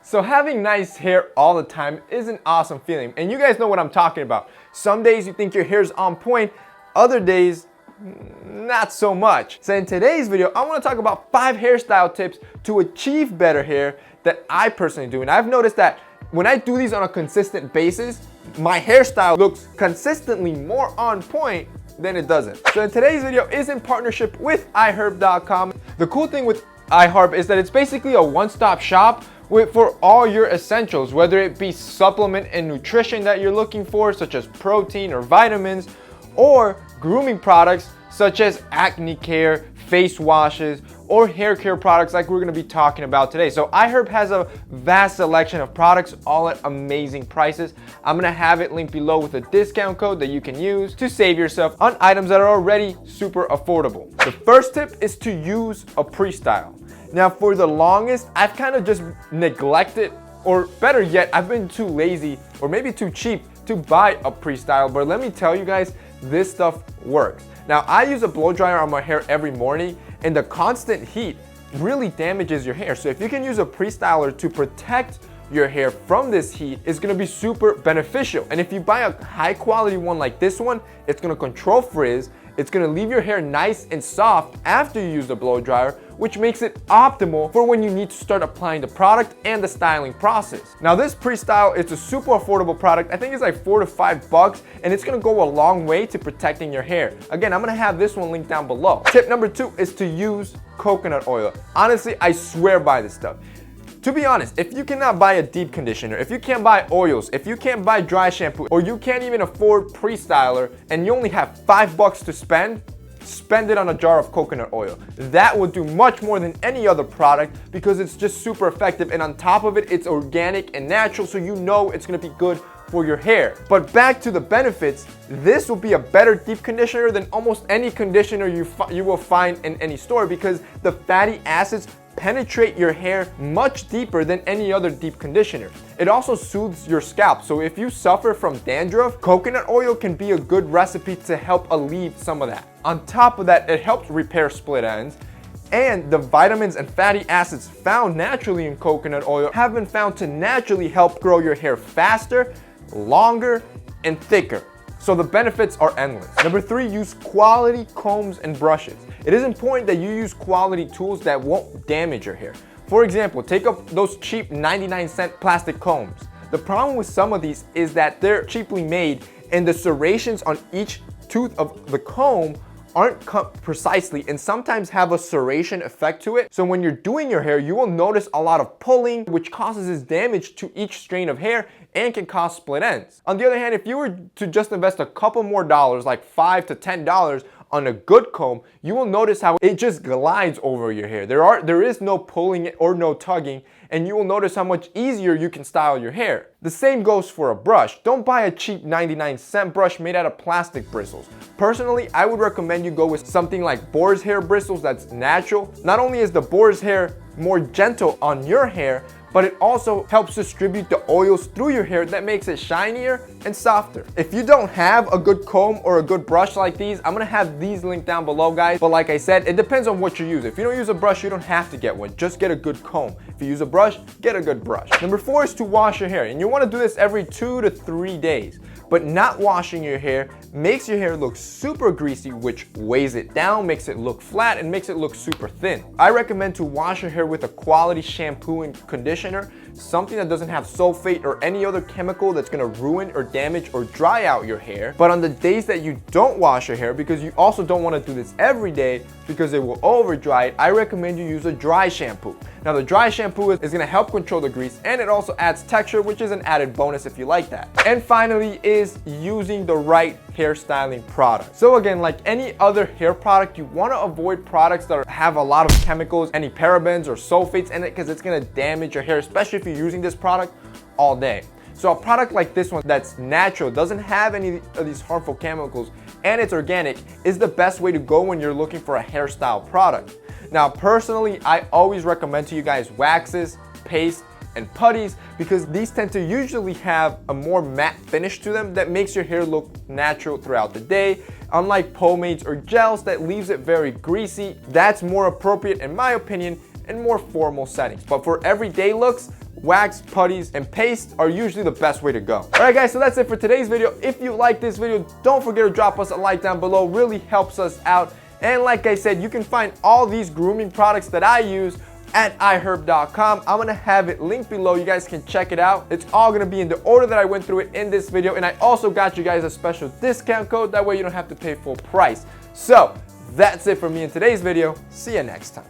So having nice hair all the time is an awesome feeling, and you guys know what I'm talking about. Some days you think your hair's on point, other days not so much. So in today's video, I want to talk about 5 hairstyle tips to achieve better hair that I personally do. And I've noticed that when I do these on a consistent basis, my hairstyle looks consistently more on point than it doesn't. So in today's video is in partnership with iHerb.com. The cool thing with iHerb is that it's basically a one-stop shop for all your essentials, whether it be supplement and nutrition that you're looking for, such as protein or vitamins, or grooming products such as acne care, face washes, or hair care products like we're gonna be talking about today. So iHerb has a vast selection of products, all at amazing prices. I'm gonna have it linked below with a discount code that you can use to save yourself on items that are already super affordable. The first tip is to use a Prestyle. Now for the longest, I've kind of just neglected, or better yet, I've been too lazy or maybe too cheap to buy a Prestyle, but let me tell you guys, this stuff works. Now I use a blow dryer on my hair every morning, and the constant heat really damages your hair. So if you can use a Prestyler to protect your hair from this heat, it's gonna be super beneficial. And if you buy a high quality one like this one, it's gonna control frizz, it's gonna leave your hair nice and soft after you use the blow dryer, which makes it optimal for when you need to start applying the product and the styling process. Now this Prestyle is a super affordable product. I think it's like $4 to $5, and it's gonna go a long way to protecting your hair. Again, I'm gonna have this one linked down below. Tip number 2 is to use coconut oil. Honestly, I swear by this stuff. To be honest, if you cannot buy a deep conditioner, if you can't buy oils, if you can't buy dry shampoo, or you can't even afford Prestyler and you only have $5 to spend it on a jar of coconut oil. That will do much more than any other product because it's just super effective, and on top of it, it's organic and natural, so you know it's gonna be good for your hair. But back to the benefits, this will be a better deep conditioner than almost any conditioner you will find in any store, because the fatty acids penetrate your hair much deeper than any other deep conditioner. It also soothes your scalp, so if you suffer from dandruff, coconut oil can be a good recipe to help alleviate some of that. On top of that, it helps repair split ends, and the vitamins and fatty acids found naturally in coconut oil have been found to naturally help grow your hair faster, longer, and thicker. So the benefits are endless. Number 3, use quality combs and brushes. It is important that you use quality tools that won't damage your hair. For example, take up those cheap 99-cent plastic combs. The problem with some of these is that they're cheaply made, and the serrations on each tooth of the comb aren't cut precisely and sometimes have a serration effect to it. So when you're doing your hair, you will notice a lot of pulling, which causes damage to each strand of hair and can cause split ends. On the other hand, if you were to just invest a couple more dollars, like $5 to $10 on a good comb, you will notice how it just glides over your hair. There is no pulling or no tugging, and you will notice how much easier you can style your hair. The same goes for a brush. Don't buy a cheap 99-cent brush made out of plastic bristles. Personally, I would recommend you go with something like boar's hair bristles that's natural. Not only is the boar's hair more gentle on your hair, but it also helps distribute the oils through your hair that makes it shinier and softer. If you don't have a good comb or a good brush like these, I'm gonna have these linked down below, guys. But like I said, it depends on what you use. If you don't use a brush, you don't have to get one. Just get a good comb. If you use a brush, get a good brush. Number 4 is to wash your hair. And you wanna do this every 2 to 3 days. But not washing your hair makes your hair look super greasy, which weighs it down, makes it look flat, and makes it look super thin. I recommend to wash your hair with a quality shampoo and conditioner, something that doesn't have sulfate or any other chemical that's gonna ruin or damage or dry out your hair. But on the days that you don't wash your hair, because you also don't wanna do this every day because it will over dry it, I recommend you use a dry shampoo. Now the dry shampoo is gonna help control the grease, and it also adds texture, which is an added bonus if you like that. And finally is using the right hairstyling product. So again, like any other hair product, you wanna avoid products that have a lot of chemicals, any parabens or sulfates in it, because it's gonna damage your hair, especially if you're using this product all day. So a product like this one that's natural, doesn't have any of these harmful chemicals, and it's organic, is the best way to go when you're looking for a hairstyle product. Now personally, I always recommend to you guys waxes, paste, and putties, because these tend to usually have a more matte finish to them that makes your hair look natural throughout the day, unlike pomades or gels that leaves it very greasy. That's more appropriate in my opinion in more formal settings. But for everyday looks, wax, putties, and paste are usually the best way to go. Alright guys, so that's it for today's video. If you like this video, don't forget to drop us a like down below. Really helps us out. And like I said, you can find all these grooming products that I use at iHerb.com. I'm gonna have it linked below. You guys can check it out. It's all gonna be in the order that I went through it in this video. And I also got you guys a special discount code. That way you don't have to pay full price. So that's it for me in today's video. See you next time.